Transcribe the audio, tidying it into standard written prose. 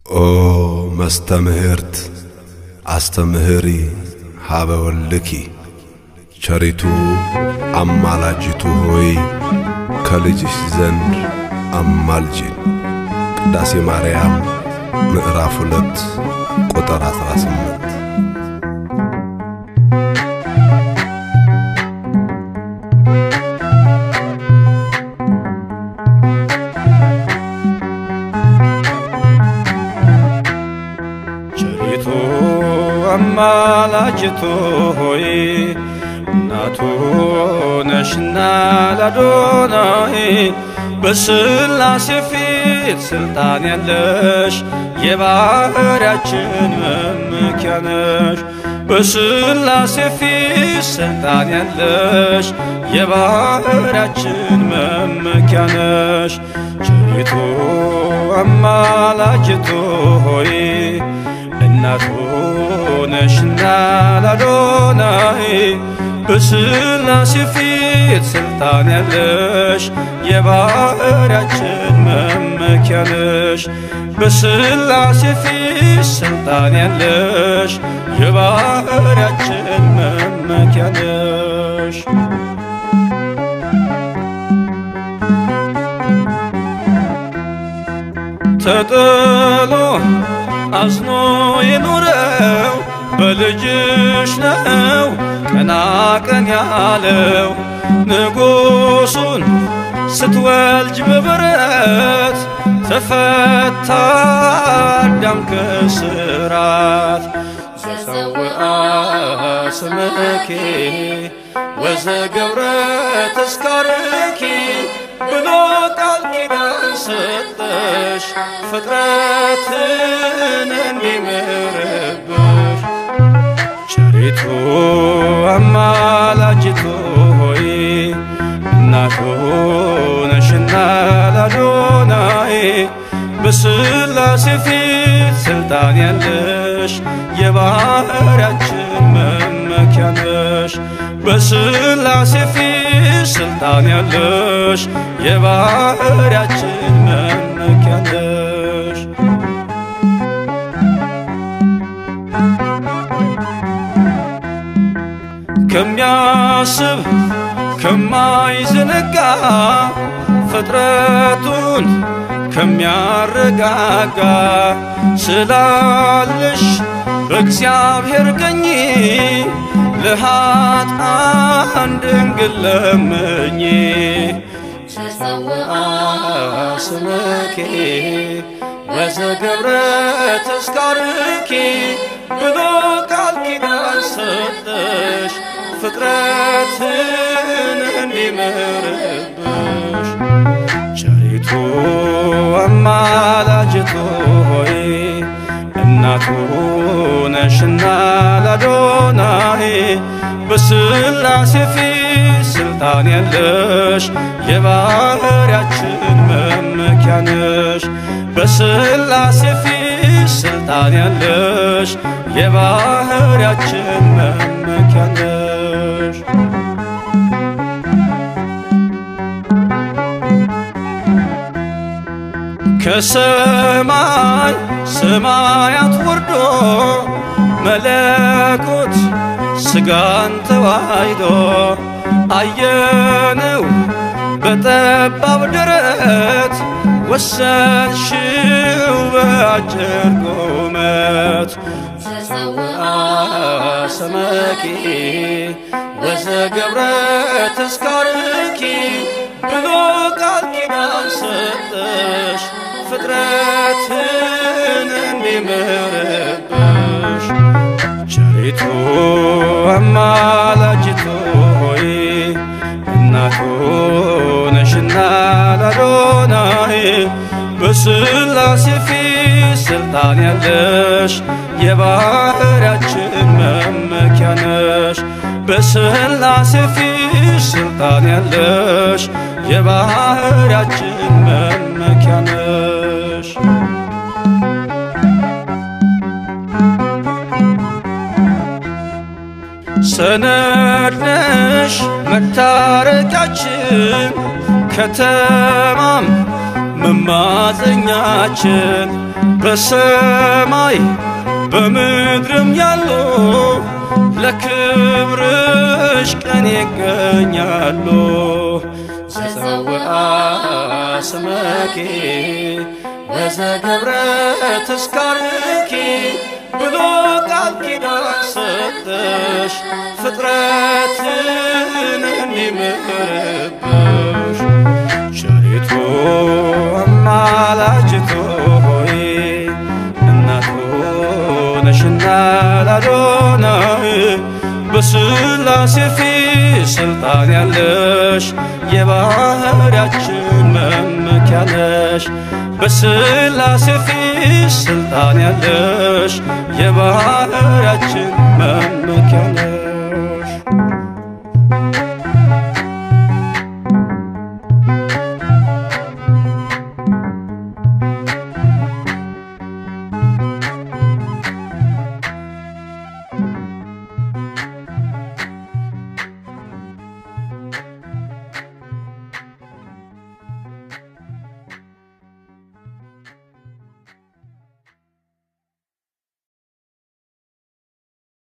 ኦ መስተምህርት አስተምህሪ ሀበ ወልድኪ ቸሪቱ አማላጅቱ ሆይ ከልጅሽ ዘንድ አማልጂን። ቅዳሴ ማርያም ምዕራፍ 2 ቁጥር 18። ቸሪቱ አማላጅቱ ሆይ እናቱ ነሽና ለአዶናይ በሥላሴ ፊት ስልጣን ያለሽ የባሕርያችን መመኪያ ነሽ። በሥላሴ ፊት ስልጣን ያለሽ የባሕርያችን መመኪያ ነሽ። ቸሪቱ አማላጅቱ ሆይ እናቱ ነሽና ለአዶናይ በሥላሴ ፊት ስልጣን ያለሽ የባሕርያችን መመኪያ ነሽ። በሥላሴ ፊት ስልጣን ያለሽ የባሕርያችን መመኪያ ነሽ። ተጥሎ አዝኖ የኖረው በልጅሽ ነው ቀና ቀን ያለው። ንጉሡን ስትወልጅ በበረት ተፈታ አዳም ከስራት። ዘፀውአ ስምኪ ወዘገብረ ተስካርኪ ብሎ ቃል ኪዳን ሰጠሽ ፍጥረትን እንዲምርብሽ። ቸሪቱ አማላጅቱ ሆይ እናቱ ነሽና ለአዶናይ በሥላሴ ፊት ስልጣን ያለሽ የባሕርያችን መመኪያ ነሽ። በሥላሴ ፊት ስልጣን ያለሽ የባሕርያችን መመኪያ ነሽ። ከሚያስብ ከማይዘነጋ ፍጥረቱን ከሚያረጋጋ ስላለሽ በእግዚአብሔር ቀኝ ለኃጥአን ድንግል ለምኚ። ዘፀውአ ስምኪ ወዘገብረ ተስካርኪ ብሎ ቃል ኪዳን ሰጠሽ ፍጥረትን እንዲምርብሽ። ቸሪቱ አማላጅቱ ሆይ እናቱ ነሽና ለአዶናይ በሥላሴ ፊት ስልጣን ያለሽ የባሕርያችን መመኪያ ነሽ። በሥላሴ ፊት ስልጣን ያለሽ የባሕርያችን መመኪያ ነሽ። ከሰማይ ሰማያት ወርዶ መለኮት ሥጋን ተዋሕዶ አየነው በጠባብ ደረት ወሰንሽው በአጭር ቁመት። ዘፀውአ ስምኪ ወዘገብረ ተስካርኪ ብሎ ቃል ኪዳን ሰጠሽ ፍጥረትን እንዲምርብሽ። ቸሪቱ አማላጅቱ ሆይ እናቱ ነሽና ለአዶናይ በሥላሴ ፊት ስልጣን ያለሽ የባሕርያችን መመኪያ ነሽ። በሥላሴ ፊት ስልጣን ያለሽ የባሕርያችን መመኪያ ነሽ። ሰነድ ነሽ መታረቂያችን ከተማም መማፀኛችን በሰማይ በምድርም ያሉ ለክብርሽ ቀን ይገኛሉ። ዘፀውአ ስመኪ ወዘገብረ ተስካርኪ ብሎ ቃል ኪዳን ሰጠሽ ፍጥረትን እንዲምርብሽ። ቸሪቱ አማላጅቱ ሆይ እናቱ ነሽና ላዶናይ በሥላሴ ፊት ስልጣን ያለሽ የባህርያችን መመኪያ ነሽ። በሥላሴ ፊት ስልጣን ያለሽ የባህርያችን መመኪያ ነሽ።